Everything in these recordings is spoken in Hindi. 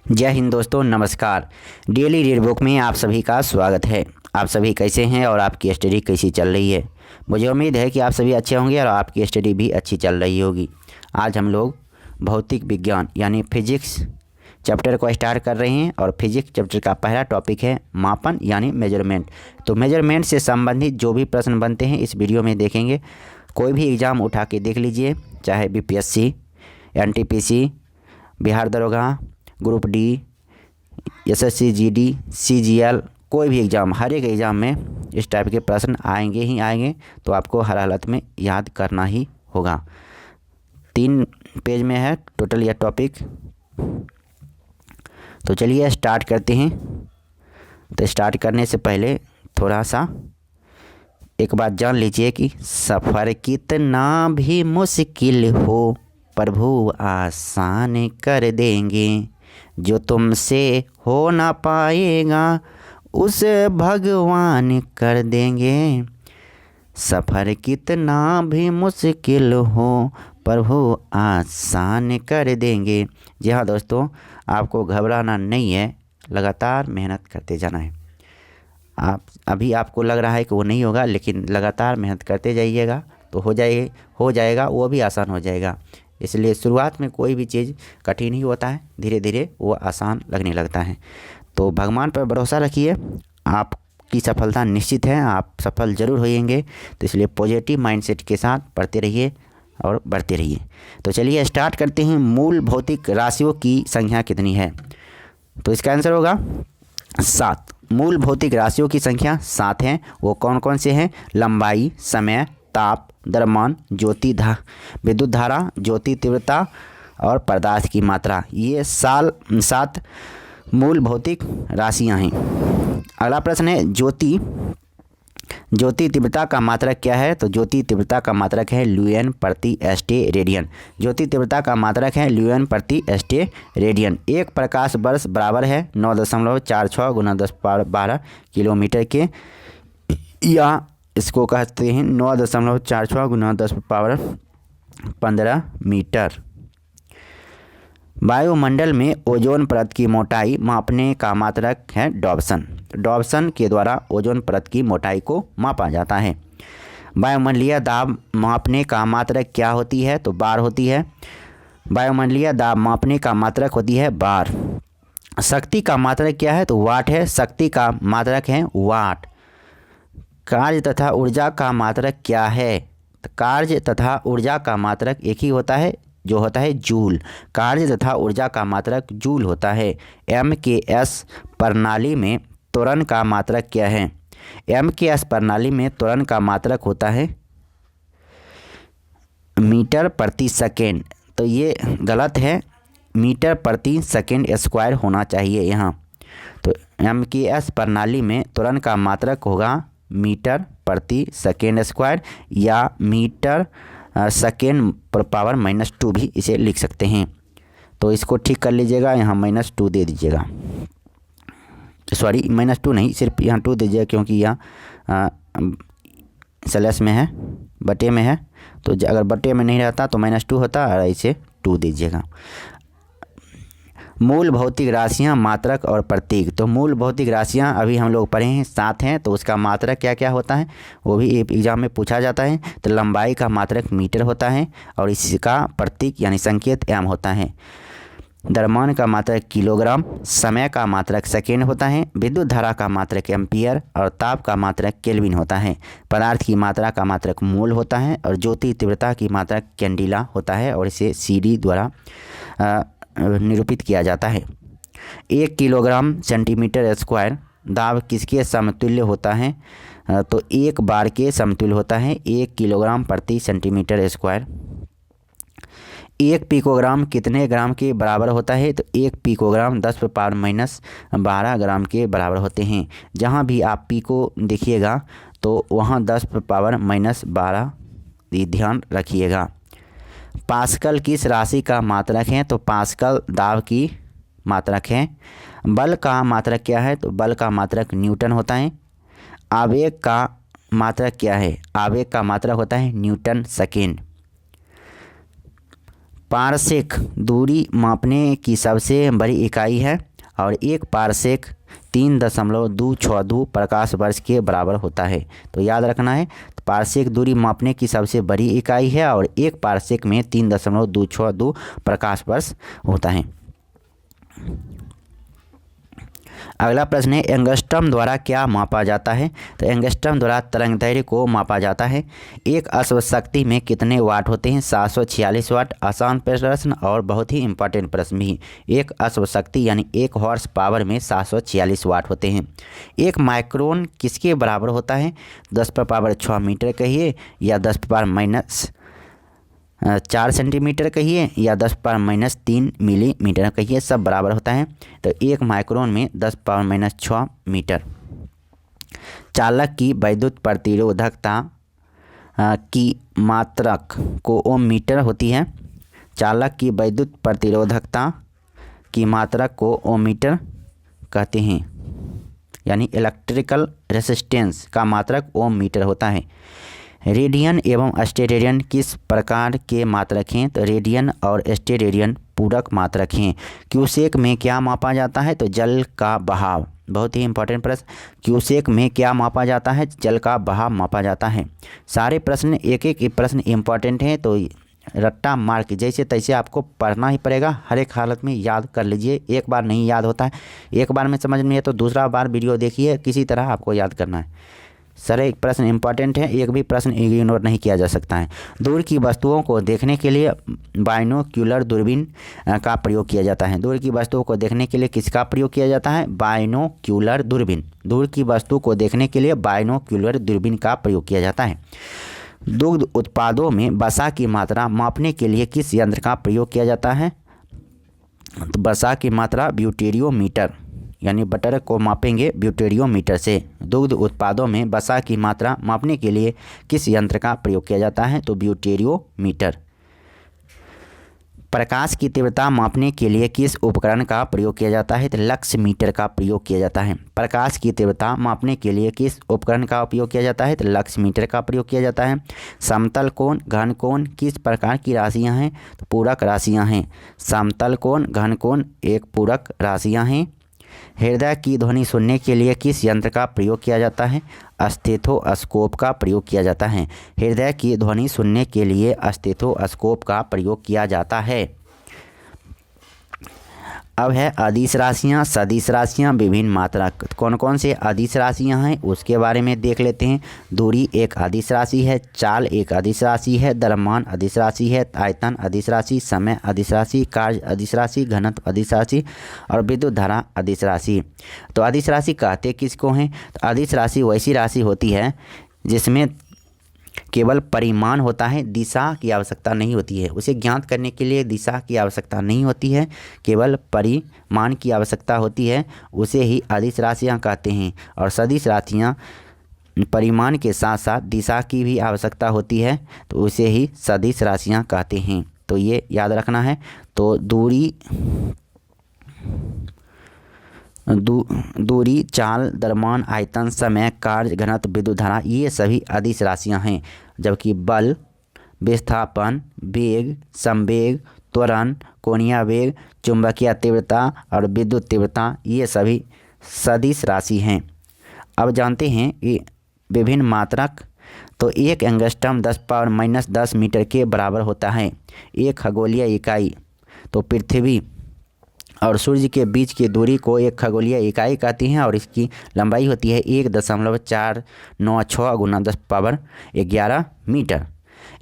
जय हिंद दोस्तों, नमस्कार। डेली रीड बुक में आप सभी का स्वागत है। आप सभी कैसे हैं और आपकी स्टडी कैसी चल रही है? मुझे उम्मीद है कि आप सभी अच्छे होंगे और आपकी स्टडी भी अच्छी चल रही होगी। आज हम लोग भौतिक विज्ञान यानी फिजिक्स चैप्टर को स्टार्ट कर रहे हैं और फिजिक्स चैप्टर का पहला टॉपिक है मापन यानी मेजरमेंट। तो मेजरमेंट से संबंधित जो भी प्रश्न बनते हैं इस वीडियो में देखेंगे। कोई भी एग्ज़ाम उठा के देख लीजिए, चाहे बीपीएससी, एनटीपीसी, बिहार दरोगा, group D, SSC, GD, CGL, कोई भी एग्ज़ाम, हर एक एग्ज़ाम में इस टाइप के प्रश्न आएंगे ही आएंगे। तो आपको हर हालत में याद करना ही होगा। 3 पेज में है टोटल यह टॉपिक। तो चलिए स्टार्ट करते हैं। तो स्टार्ट करने से पहले थोड़ा सा एक बात जान लीजिए कि सफ़र कितना भी मुश्किल हो प्रभु आसान कर देंगे, जो तुमसे हो ना पाएगा उसे भगवान कर देंगे। सफ़र कितना भी मुश्किल हो प्रभु आसान कर देंगे। जी हाँ दोस्तों, आपको घबराना नहीं है, लगातार मेहनत करते जाना है। अभी आपको लग रहा है कि वो नहीं होगा, लेकिन लगातार मेहनत करते जाइएगा तो हो जाएगा, वो भी आसान हो जाएगा। इसलिए शुरुआत में कोई भी चीज़ कठिन ही होता है, धीरे धीरे वो आसान लगने लगता है। तो भगवान पर भरोसा रखिए, आपकी सफलता निश्चित है, आप सफल ज़रूर होएंगे। तो इसलिए पॉजिटिव माइंडसेट के साथ पढ़ते रहिए और बढ़ते रहिए। तो चलिए स्टार्ट करते हैं। मूल भौतिक राशियों की संख्या कितनी है? तो इसका आंसर होगा 7। मूल भौतिक राशियों की संख्या 7 है। वो कौन कौन से हैं? लंबाई, समय, ताप, द्रव्यमान, विद्युत धारा, ज्योति तीव्रता और पदार्थ की मात्रा। ये 7 मूल भौतिक राशियां हैं। अगला प्रश्न है ज्योति तीव्रता का मात्रक क्या है? तो ज्योति तीव्रता का मात्रक है ल्यूएन प्रति एस्टे रेडियन। ज्योति तीव्रता का मात्रक है ल्यूएन प्रति एस्टे रेडियन। एक प्रकाश वर्ष बराबर है 9.46 × 10⁻12 किलोमीटर के, या इसको कहते हैं 9.46 × 10⁻15 मीटर। वायुमंडल में ओजोन परत की मोटाई मापने का मात्रक है डॉप्सन। डॉप्सन के द्वारा ओजोन परत की मोटाई को मापा जाता है। वायुमंडलीय दाब मापने का मात्रक क्या होती है? तो बार होती है। वायुमंडलीय दाब मापने का मात्रक होती है बार। शक्ति का मात्रक क्या है? तो वाट है। शक्ति का मात्रक है वाट। कार्य तथा ऊर्जा का मात्रक क्या है? तो कार्य तथा ऊर्जा का मात्रक एक ही होता है, जो होता है जूल। कार्य तथा ऊर्जा का मात्रक जूल होता है। MKS प्रणाली में त्वरण का मात्रक क्या है? MKS प्रणाली में त्वरण का मात्रक होता है मीटर प्रति सेकेंड। तो ये गलत है, मीटर प्रति सेकेंड स्क्वायर होना चाहिए यहाँ। तो MKS प्रणाली में त्वरण का मात्रक होगा मीटर प्रति सेकेंड स्क्वायर, या मीटर सेकेंड पर पावर -2 भी इसे लिख सकते हैं। तो इसको ठीक कर लीजिएगा, यहाँ -2 दे दीजिएगा। सॉरी, -2 नहीं, सिर्फ यहाँ 2 दीजिएगा, क्योंकि यहाँ स्लैश में है, बटे में है। तो अगर बटे में नहीं रहता तो -2 होता, और इसे 2 दीजिएगा। मूल भौतिक राशियाँ, मात्रक और प्रतीक। तो मूल भौतिक राशियाँ अभी हम लोग पढ़े हैं, 7 हैं। तो उसका मात्रक क्या क्या होता है वो भी एग्जाम में पूछा जाता है। तो लंबाई का मात्रक मीटर होता है और इसका प्रतीक यानी संकेत m होता है। द्रव्यमान का मात्रक किलोग्राम, समय का मात्रक सेकेंड होता है, विद्युत धारा का मात्रक एम्पियर और ताप का मात्रक केल्विन होता है। पदार्थ की मात्रा का मात्रक मोल होता है और ज्योति तीव्रता की मात्रक कैंडिला होता है, और इसे CD द्वारा निरूपित किया जाता है। 1 किलोग्राम सेंटीमीटर स्क्वायर दाब किसके समतुल्य होता है? तो 1 बार के समतुल्य होता है 1 किलोग्राम प्रति सेंटीमीटर स्क्वायर। 1 पिकोग्राम कितने ग्राम के बराबर होता है? तो 1 पिकोग्राम 10⁻12 ग्राम के बराबर होते हैं। जहाँ भी आप पिको देखिएगा तो वहाँ 10⁻12 ध्यान रखिएगा। पास्कल किस राशि का मात्रक है? तो पास्कल दाब की मात्रक है। बल का मात्रक क्या है? तो बल का मात्रक न्यूटन होता है। आवेग का मात्रक क्या है? आवेग का मात्रक होता है न्यूटन सेकेंड। पारसेक दूरी मापने की सबसे बड़ी इकाई है और 1 पारसेक 3.262 प्रकाश वर्ष के बराबर होता है। तो याद रखना है, पारसेक दूरी मापने की सबसे बड़ी इकाई है और 1 पारसेक में 3.262 प्रकाश वर्ष होता है। अगला प्रश्न है, एंगस्ट्रम द्वारा क्या मापा जाता है? तो एंगस्ट्रम द्वारा तरंग दैर्घ्य को मापा जाता है। एक अश्व शक्ति में कितने वाट होते हैं? 746 वाट। आसान प्रश्न और बहुत ही इंपॉर्टेंट प्रश्न भी। एक अश्व शक्ति यानी 1 हॉर्स पावर में 746 वाट होते हैं। 1 माइक्रोन किसके बराबर होता है? 10⁻6 मीटर कहिए या 10⁻4 सेंटीमीटर कहिए या 10⁻3 मिलीमीटर कहिए, सब बराबर होता है। तो 1 माइक्रोन में 10⁻6 मीटर। चालक की वैद्युत प्रतिरोधकता की मात्रक को ओम मीटर होती है। चालक की वैद्युत प्रतिरोधकता की मात्रक को ओम मीटर कहते हैं, यानी इलेक्ट्रिकल रेसिस्टेंस का मात्रक ओम मीटर होता है। रेडियन एवं स्टेरेडियन किस प्रकार के मात्रक हैं? तो रेडियन और स्टेरेडियन पूरक मात्रक हैं। क्यूसेक में क्या मापा जाता है? तो जल का बहाव। बहुत ही इंपॉर्टेंट प्रश्न, क्यूसेक में क्या मापा जाता है? जल का बहाव मापा जाता है। सारे प्रश्न एक एक प्रश्न इंपॉर्टेंट हैं, तो रट्टा मार के जैसे तैसे आपको पढ़ना ही पड़ेगा। हर एक हालत में याद कर लीजिए, एक बार नहीं याद होता है। एक बार में समझ में है तो दूसरा बार वीडियो देखिए, किसी तरह आपको याद करना है। सारे एक प्रश्न इंपॉर्टेंट है, एक भी प्रश्न इग्नोर नहीं किया जा सकता है। दूर की वस्तुओं को देखने के लिए बाइनोक्यूलर दूरबीन का प्रयोग किया जाता है। दूर की वस्तुओं को देखने के लिए किसका प्रयोग किया जाता है? बाइनोक्यूलर दूरबीन। दूर की वस्तु को देखने के लिए बाइनोक्यूलर दूरबीन का प्रयोग किया जाता है। दुग्ध उत्पादों में वसा की मात्रा मापने के लिए किस यंत्र का प्रयोग किया जाता है? तो वसा की मात्रा ब्यूटेरियोमीटर, यानी बटर को मापेंगे ब्यूटेरियोमीटर से। दुग्ध उत्पादों में वसा की मात्रा मापने के लिए किस यंत्र का प्रयोग किया जाता है? तो ब्यूटेरियोमीटर। प्रकाश की तीव्रता मापने के लिए किस उपकरण का प्रयोग किया जाता है? तो लक्स मीटर का प्रयोग किया जाता है। प्रकाश की तीव्रता मापने के लिए किस उपकरण का उपयोग किया जाता है? तो लक्स मीटर का प्रयोग किया जाता है। समतल कोण घन कोण किस प्रकार की राशियां हैं? तो पूरक राशियां हैं। समतल कोण घन कोण एक पूरक राशियां हैं। हृदय की ध्वनि सुनने के लिए किस यंत्र का प्रयोग किया जाता है? स्टेथोस्कोप का प्रयोग किया जाता है। हृदय की ध्वनि सुनने के लिए स्टेथोस्कोप का प्रयोग किया जाता है। अब है अदिश राशियाँ, सदिश राशियाँ, विभिन्न मात्रक। कौन कौन से अदिश राशियाँ हैं उसके बारे में देख लेते हैं। दूरी एक अदिश राशि है, चाल एक अदिश राशि है, द्रव्यमान अदिश राशि है, आयतन अदिश राशि, समय अदिश राशि, कार्य अदिश राशि, घनत्व अदिश राशि और विद्युत धारा अदिश राशि। तो अदिश राशि कहते किसको हैं? तो अदिश राशि वैसी राशि होती है जिसमें केवल परिमाण होता है, दिशा की आवश्यकता नहीं होती है। उसे ज्ञात करने के लिए दिशा की आवश्यकता नहीं होती है, केवल परिमाण की आवश्यकता होती है। उसे ही अदिश राशियाँ कहते हैं। और सदिश राशियाँ परिमाण के साथ साथ दिशा की भी आवश्यकता होती है, तो उसे ही सदिश राशियाँ कहते हैं। तो ये याद रखना है। तो दूरी, चाल, द्रव्यमान, आयतन, समय, कार्य, घनत्व, विद्युत धारा, ये सभी अदिश राशियाँ हैं। जबकि बल, विस्थापन, वेग, संवेग, त्वरण, कोणीय वेग, चुंबकीय तीव्रता और विद्युत तीव्रता, ये सभी सदिश राशि हैं। अब जानते हैं कि विभिन्न मात्रक। तो एक एंगस्ट्रम 10⁻−10 मीटर के बराबर होता है। एक खगोलीय इकाई, तो पृथ्वी और सूर्य के बीच की दूरी को एक खगोलीय इकाई कहती हैं और इसकी लंबाई होती है 1.496 × 10⁻11 मीटर।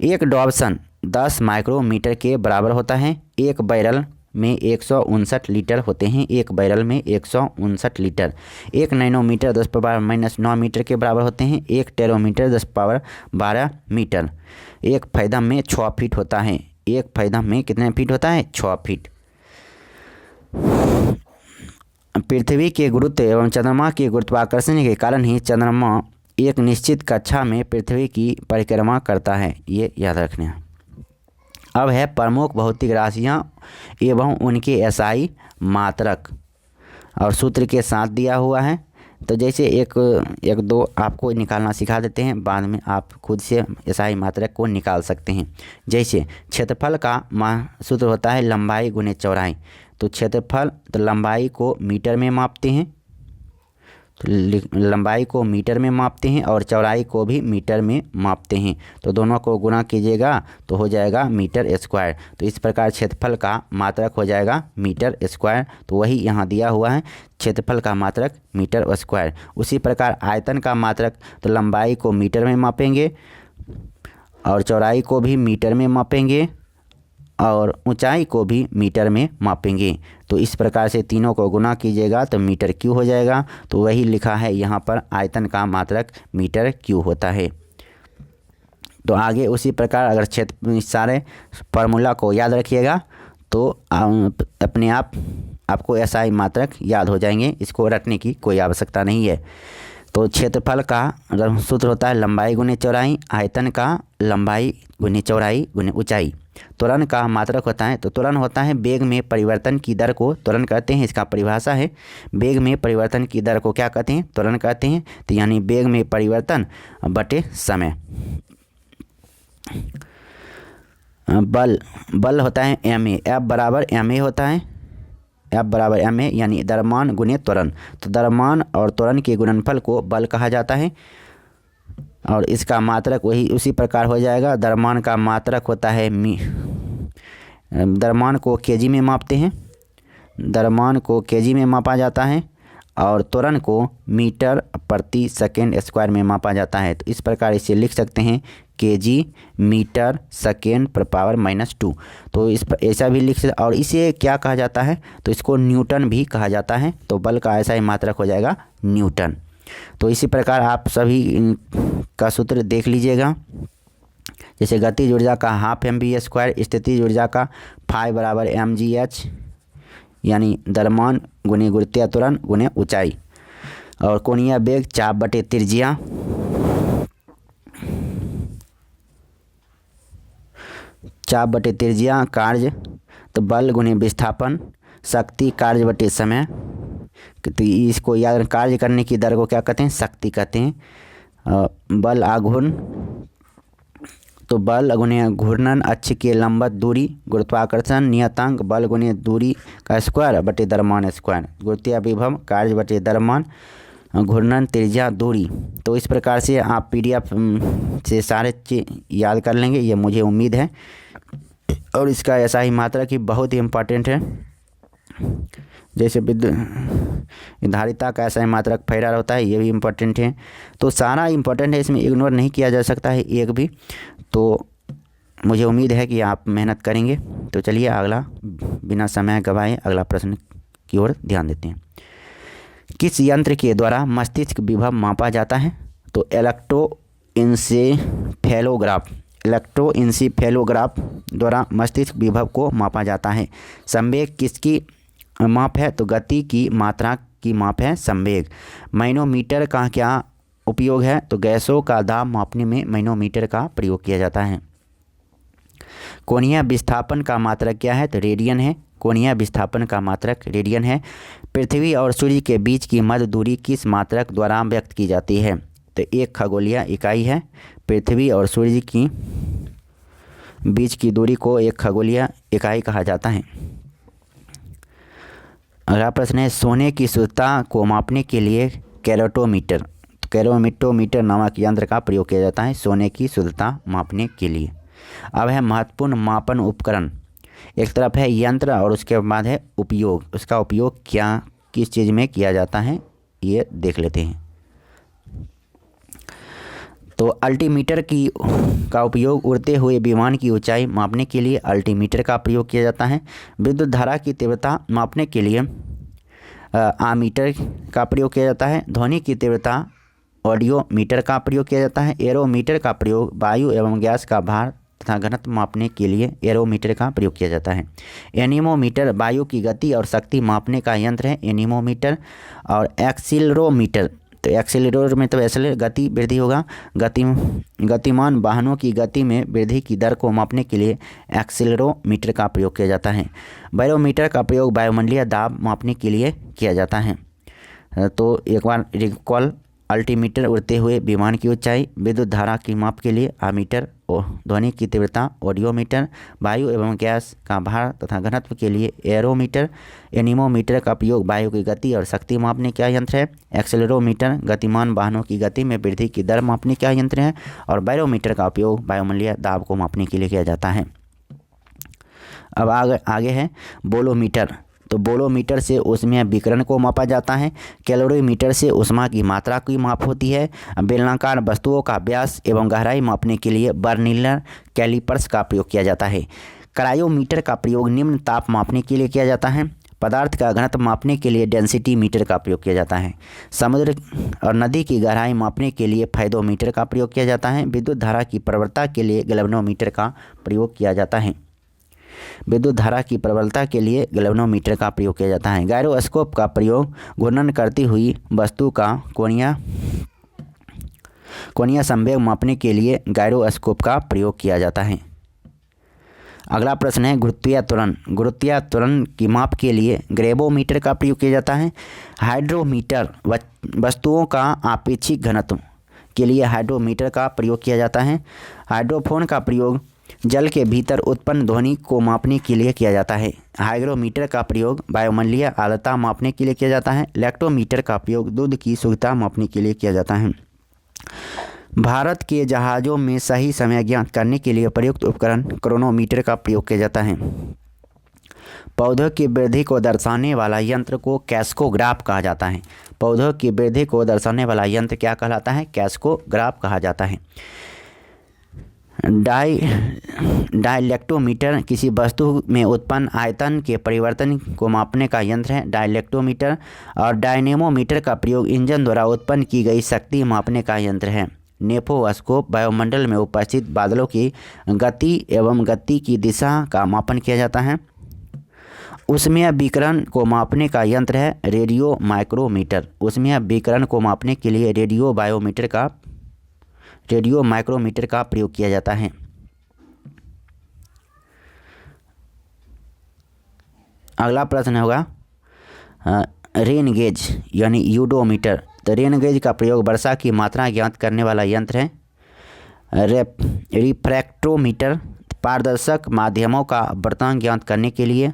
एक डॉब्सन 10 माइक्रोमीटर के बराबर होता है। एक बैरल में 159 लीटर होते हैं। एक बैरल में 159 लीटर। एक नैनोमीटर 10⁻−9 मीटर के बराबर होते हैं। एक टेरोमीटर 10⁻12 मीटर। एक फैदम में 6 फीट होता है। एक फैदम में कितने फीट होता है? 6 फीट। पृथ्वी के गुरुत्व एवं चंद्रमा के गुरुत्वाकर्षण के कारण ही चंद्रमा एक निश्चित कक्षा में पृथ्वी की परिक्रमा करता है, ये याद रखना है। अब है प्रमुख भौतिक राशियाँ एवं उनके एसआई मात्रक और सूत्र के साथ दिया हुआ है। तो जैसे एक एक दो आपको निकालना सिखा देते हैं, बाद में आप खुद से SI मात्रक को निकाल सकते हैं। जैसे क्षेत्रफल का सूत्र होता है लंबाई गुने चौड़ाई। तो क्षेत्रफल तो लंबाई को मीटर में मापते हैं, तो लंबाई को मीटर में मापते हैं और चौड़ाई को भी मीटर में मापते हैं। तो दोनों को गुणा कीजिएगा तो हो जाएगा मीटर स्क्वायर। तो इस प्रकार क्षेत्रफल का मात्रक हो जाएगा मीटर स्क्वायर। तो वही यहाँ दिया हुआ है, क्षेत्रफल का मात्रक मीटर स्क्वायर। उसी प्रकार आयतन का मात्रक, तो लंबाई को मीटर में मापेंगे और चौड़ाई को भी मीटर में मापेंगे और ऊंचाई को भी मीटर में मापेंगे। तो इस प्रकार से तीनों को गुना कीजिएगा तो मीटर क्यूब हो जाएगा। तो वही लिखा है यहाँ पर, आयतन का मात्रक मीटर क्यूब होता है। तो आगे उसी प्रकार अगर क्षेत्र सारे फार्मूला को याद रखिएगा तो अपने आप आपको SI मात्रक याद हो जाएंगे, इसको रटने की कोई आवश्यकता नहीं है। तो क्षेत्रफल का सूत्र होता है लंबाई गुने चौड़ाई, आयतन का लंबाई गुने चौड़ाई गुने ऊंचाई। त्वरण का मात्रक होता है, तो त्वरण होता है वेग में परिवर्तन की दर को त्वरण कहते हैं। इसका परिभाषा है, वेग में परिवर्तन की दर को क्या कहते हैं, त्वरण कहते हैं। तो यानी वेग में परिवर्तन बटे समय। बल होता है ma, F बराबर ma होता है, F बराबर ma यानी द्रव्यमान गुने त्वरण। तो द्रव्यमान और त्वरण के गुणनफल को बल कहा जाता है और इसका मात्रक वही उसी प्रकार हो जाएगा। द्रव्यमान का मात्रक होता है द्रव्यमान को केजी में मापते हैं, द्रव्यमान को केजी में मापा जाता है और त्वरण को मीटर प्रति सेकेंड स्क्वायर में मापा जाता है। तो इस प्रकार इसे लिख सकते हैं केजी मीटर सेकेंड पर पावर -2। तो इस पर ऐसा भी लिख सकते, और इसे क्या कहा जाता है, तो इसको न्यूटन भी कहा जाता है। तो बल का ऐसा ही मात्रक हो जाएगा न्यूटन। तो इसी प्रकार आप सभी का सूत्र देख लीजिएगा। जैसे गतिज ऊर्जा का हाफ mv², स्थितिज ऊर्जा का फाई बराबर mgh यानी द्रव्यमान गुने गुरुत्वीय त्वरण गुने ऊंचाई, और कोणीय वेग चाप बटे त्रिज्या, चाप बटे त्रिज्या कार्य, तो बल गुने विस्थापन, शक्ति कार्य बटे समय। तो इसको याद, कार्य करने की दर को क्या कहते हैं, शक्ति कहते हैं। बल आघूर्ण, तो बल गुने घूर्णन अक्ष के लंबवत दूरी, गुरुत्वाकर्षण नियतांक बल गुने दूरी का स्क्वायर बटे द्रव्यमान स्क्वायर, गुरुत्वीय विभव कार्य बटे द्रव्यमान, घूर्णन त्रिज्या दूरी। तो इस प्रकार से आप PDF से सारे चीज याद कर लेंगे, ये मुझे उम्मीद है। और इसका ऐसा ही मात्रक ही बहुत ही इम्पोर्टेंट है। जैसे धारिता का ऐसा ही मात्रक फेरार होता है, ये भी इम्पोर्टेंट है। तो सारा इम्पोर्टेंट है, इसमें इग्नोर नहीं किया जा सकता है एक भी। तो मुझे उम्मीद है कि आप मेहनत करेंगे। तो चलिए अगला, बिना समय गवाए अगला प्रश्न की ओर ध्यान देते हैं। किस यंत्र के द्वारा मस्तिष्क विभव मापा जाता है, तो इलेक्ट्रोइंसेफेलोग्राफ द्वारा मस्तिष्क विभव को मापा जाता है। संवेग किसकी माप है, तो गति की मात्रा की माप है संवेग। मैनोमीटर का क्या उपयोग है, तो गैसों का दाब मापने में मैनोमीटर का प्रयोग किया जाता है। कोणीय विस्थापन का मात्रक क्या है, तो रेडियन है। कोणीय विस्थापन का मात्रक रेडियन है। पृथ्वी और सूर्य के बीच की मध्य दूरी किस मात्रक द्वारा व्यक्त की जाती है, तो एक खगोलीय इकाई है। पृथ्वी और सूर्य की बीच की दूरी को एक खगोलीय इकाई कहा जाता है। अगला प्रश्न है, सोने की शुद्धता को मापने के लिए कैरोमीटर नामक यंत्र का प्रयोग किया जाता है सोने की शुद्धता मापने के लिए। अब है महत्वपूर्ण मापन उपकरण। एक तरफ है यंत्र और उसके बाद है उपयोग। उसका उपयोग क्या किस चीज़ में किया जाता है ये देख लेते हैं। तो अल्टीमीटर का उपयोग उड़ते हुए विमान की ऊंचाई मापने के लिए अल्टीमीटर का प्रयोग किया जाता है। विद्युत धारा की तीव्रता मापने के लिए आमीटर का प्रयोग किया जाता है। ध्वनि की तीव्रता ऑडियोमीटर का प्रयोग किया जाता है। एरोमीटर का प्रयोग वायु एवं गैस का भार तथा घनत्व मापने के लिए एरोमीटर का प्रयोग किया जाता है। एनीमोमीटर वायु की गति और शक्ति मापने का यंत्र है एनीमोमीटर। और एक्सीलरोमीटर, तो एक्सीलरोमीटर में तो ऐसे गति वृद्धि होगा, गतिमान वाहनों की गति में वृद्धि की दर को मापने के लिए एक्सीलरोमीटर का प्रयोग किया जाता है। बैरोमीटर का प्रयोग वायुमंडलीय दाब मापने के लिए किया जाता है। तो एक बार रिकॉल, अल्टीमीटर उड़ते हुए विमान की ऊंचाई, विद्युत धारा की माप के लिए आमीटर, ध्वनि की तीव्रता ऑडियोमीटर, वायु एवं गैस का भार तथा घनत्व के लिए एरोमीटर, एनीमोमीटर का प्रयोग वायु की गति और शक्ति मापने का यंत्र है, एक्सेलेरोमीटर गतिमान वाहनों की गति में वृद्धि की दर मापने का यंत्र है, और बैरोमीटर का उपयोग वायुमंडलीय दाब को मापने के लिए किया जाता है। अब आगे है बोलोमीटर। तो बोलोमीटर से ऊष्मीय विकिरण को मापा जाता है। कैलोरीमीटर से ऊष्मा की मात्रा की माप होती है। बेलनाकार वस्तुओं का व्यास एवं गहराई मापने के लिए बर्निलर कैलिपर्स का प्रयोग किया जाता है। क्रायोमीटर का प्रयोग निम्न ताप मापने के लिए किया जाता है। पदार्थ का घनत्व मापने के लिए डेंसिटी मीटर का प्रयोग किया जाता है। समुद्र और नदी की गहराई मापने के लिए फेदोमीटर का प्रयोग किया जाता है। विद्युत धारा की प्रवणता के लिए गैल्वेनोमीटर का प्रयोग किया जाता है। विद्युत धारा की प्रबलता के लिए गैल्वेनोमीटर का प्रयोग किया जाता है। गायरोस्कोप का प्रयोग घूर्णन करती हुई वस्तु का कोणीय संवेग मापने के लिए गायरोस्कोप का प्रयोग किया जाता है। अगला प्रश्न है गुरुत्वीय त्वरण। गुरुत्वीय त्वरण की माप के लिए ग्रेवोमीटर का प्रयोग किया जाता है। हाइड्रोमीटर वस्तुओं का आपेक्षिक घनत्व के लिए हाइड्रोमीटर का प्रयोग किया जाता है। हाइड्रोफोन का प्रयोग जल के भीतर उत्पन्न ध्वनि को मापने के लिए किया जाता है। हाइग्रोमीटर का प्रयोग वायुमंडलीय आर्द्रता मापने के लिए किया जाता है। लैक्टोमीटर का प्रयोग दूध की शुद्धता मापने के लिए किया जाता है। भारत के जहाज़ों में सही समय ज्ञात करने के लिए प्रयुक्त उपकरण क्रोनोमीटर का प्रयोग किया जाता है। पौधों की वृद्धि को दर्शाने वाला यंत्र को कैस्कोग्राफ कहा जाता है। पौधों की वृद्धि को दर्शाने वाला यंत्र क्या कहलाता है? कैस्कोग्राफ कहा जाता है। डाइलेक्ट्रोमीटर किसी वस्तु में उत्पन्न आयतन के परिवर्तन को मापने का यंत्र है डाइलेक्ट्रोमीटर। और डायनेमोमीटर का प्रयोग इंजन द्वारा उत्पन्न की गई शक्ति मापने का यंत्र है। नेफोस्कोप वायुमंडल में उपस्थित बादलों की गति एवं गति की दिशा का मापन किया जाता है। ऊष्मीय विकिरण को मापने का यंत्र है रेडियो माइक्रोमीटर। ऊष्मीय विकिरण को मापने के लिए रेडियो माइक्रोमीटर का प्रयोग किया जाता है। अगला प्रश्न होगा रेन गेज यानी यूडोमीटर। तो रेन गेज का प्रयोग वर्षा की मात्रा ज्ञात करने वाला यंत्र है। रिफ्रैक्टोमीटर पारदर्शक माध्यमों का वर्तन ज्ञात करने के लिए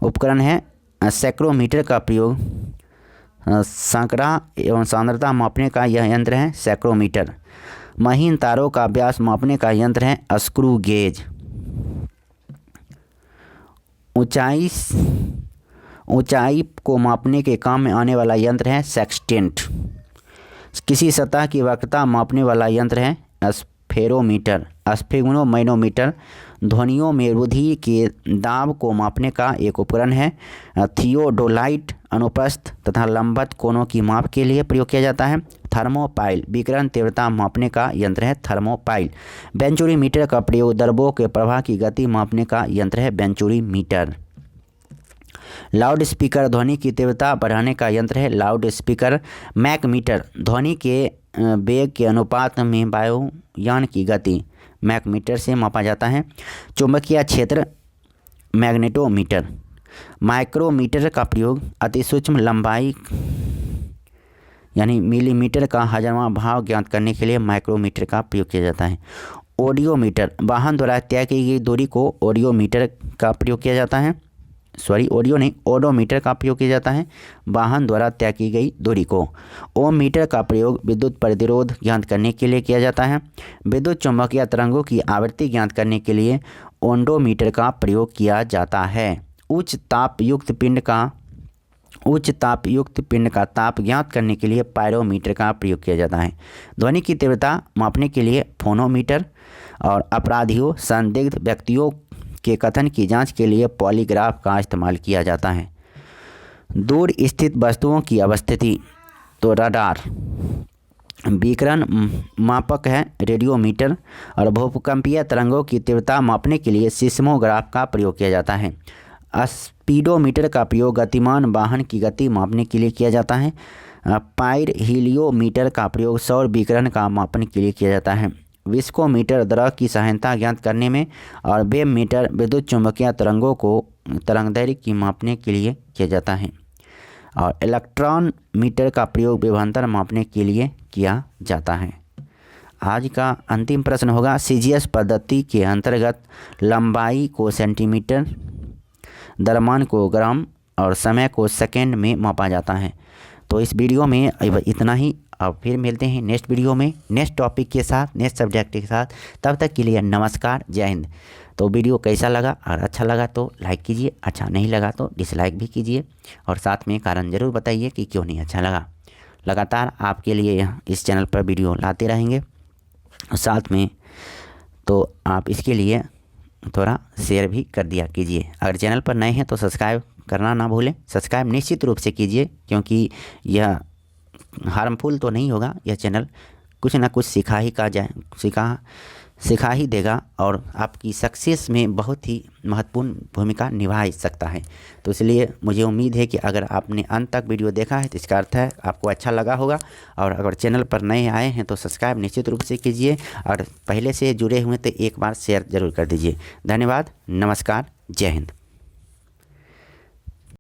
उपकरण है। सेक्रोमीटर का प्रयोग सांकड़ा एवं सांद्रता मापने का यह यंत्र है सेक्रोमीटर। महीन तारों का व्यास मापने का यंत्र है स्क्रू गेज। ऊंचाई को मापने के काम में आने वाला यंत्र है सेक्सटेंट। किसी सतह की वक्रता मापने वाला यंत्र है स्फेरोमीटर। स्फेगनोमैनोमीटर ध्वनियों में रुधि के दाब को मापने का एक उपकरण है। थियोडोलाइट अनुप्रस्थ तथा लंबवत कोणों की माप के लिए प्रयोग किया जाता है। थर्मोपाइल विकिरण तीव्रता मापने का यंत्र है थर्मोपाइल। बेंचुरीमीटर का प्रयोग द्रवों के प्रवाह की गति मापने का यंत्र है बेंचुरीमीटर। लाउड स्पीकर ध्वनि की तीव्रता बढ़ाने का यंत्र है लाउड स्पीकर। मैकमीटर ध्वनि के वेग के अनुपात में वायुयान की गति मैकमीटर से मापा जाता है। चुंबकीय क्षेत्र मैग्नेटोमीटर। माइक्रोमीटर का प्रयोग अति सूक्ष्म लंबाई यानी मिलीमीटर का 1000वां भाग ज्ञात करने के लिए माइक्रोमीटर का प्रयोग किया जाता है। ऑडियोमीटर वाहन द्वारा तय की गई दूरी को ऑडियोमीटर का प्रयोग किया जाता है। ओडोमीटर का प्रयोग किया जाता है वाहन द्वारा तय की गई दूरी को। ओम मीटर का प्रयोग विद्युत प्रतिरोध ज्ञात करने के लिए किया जाता है। विद्युत चुम्बकीय तरंगों की आवृत्ति ज्ञात करने के लिए ओंडोमीटर का प्रयोग किया जाता है। उच्च ताप युक्त पिंड का ताप ज्ञात करने के लिए पायरोमीटर का प्रयोग किया जाता है। ध्वनि की तीव्रता मापने के लिए फोनोमीटर। और अपराधियों संदिग्ध व्यक्तियों के कथन की जांच के लिए पॉलीग्राफ का इस्तेमाल किया जाता है। दूर स्थित वस्तुओं की अवस्थिति तो रडार। विकिरण मापक है रेडियोमीटर। और भूकंपीय तरंगों की तीव्रता मापने के लिए सिस्मोग्राफ का प्रयोग किया जाता है। स्पीडोमीटर का प्रयोग गतिमान वाहन की गति मापने के लिए किया जाता है। पाइरहेलियोमीटर का प्रयोग सौर विकिरण का मापन के लिए किया जाता है। विस्कोमीटर द्रव की सहायता ज्ञात करने में। और वेव मीटर विद्युत चुम्बकीय तरंगों को तरंगदैर्घ्य की मापने के लिए किया जाता है। और इलेक्ट्रॉन मीटर का प्रयोग विभवांतर मापने के लिए किया जाता है। आज का अंतिम प्रश्न होगा, सीजीएस पद्धति के अंतर्गत लंबाई को सेंटीमीटर, द्रव्यमान को ग्राम और समय को सेकंड में मापा जाता है। तो इस वीडियो में इतना ही। अब फिर मिलते हैं नेक्स्ट वीडियो में नेक्स्ट टॉपिक के साथ, नेक्स्ट सब्जेक्ट के साथ। तब तक के लिए नमस्कार, जय हिंद। तो वीडियो कैसा लगा, और अच्छा लगा तो लाइक कीजिए, अच्छा नहीं लगा तो डिसलाइक भी कीजिए, और साथ में कारण ज़रूर बताइए कि क्यों नहीं अच्छा लगा। लगातार आपके लिए इस चैनल पर वीडियो लाते रहेंगे, और साथ में तो आप इसके लिए थोड़ा शेयर भी कर दिया कीजिए। अगर चैनल पर नए हैं तो सब्सक्राइब करना ना भूलें। सब्सक्राइब निश्चित रूप से कीजिए, क्योंकि यह हार्मफुल तो नहीं होगा। यह चैनल कुछ ना कुछ सिखा ही देगा, और आपकी सक्सेस में बहुत ही महत्वपूर्ण भूमिका निभा सकता है। तो इसलिए मुझे उम्मीद है कि अगर आपने अंत तक वीडियो देखा है तो इसका अर्थ है आपको अच्छा लगा होगा। और अगर चैनल पर नए आए हैं तो सब्सक्राइब निश्चित रूप से कीजिए, और पहले से जुड़े हुए तो एक बार शेयर ज़रूर कर दीजिए। धन्यवाद, नमस्कार, जय हिंद।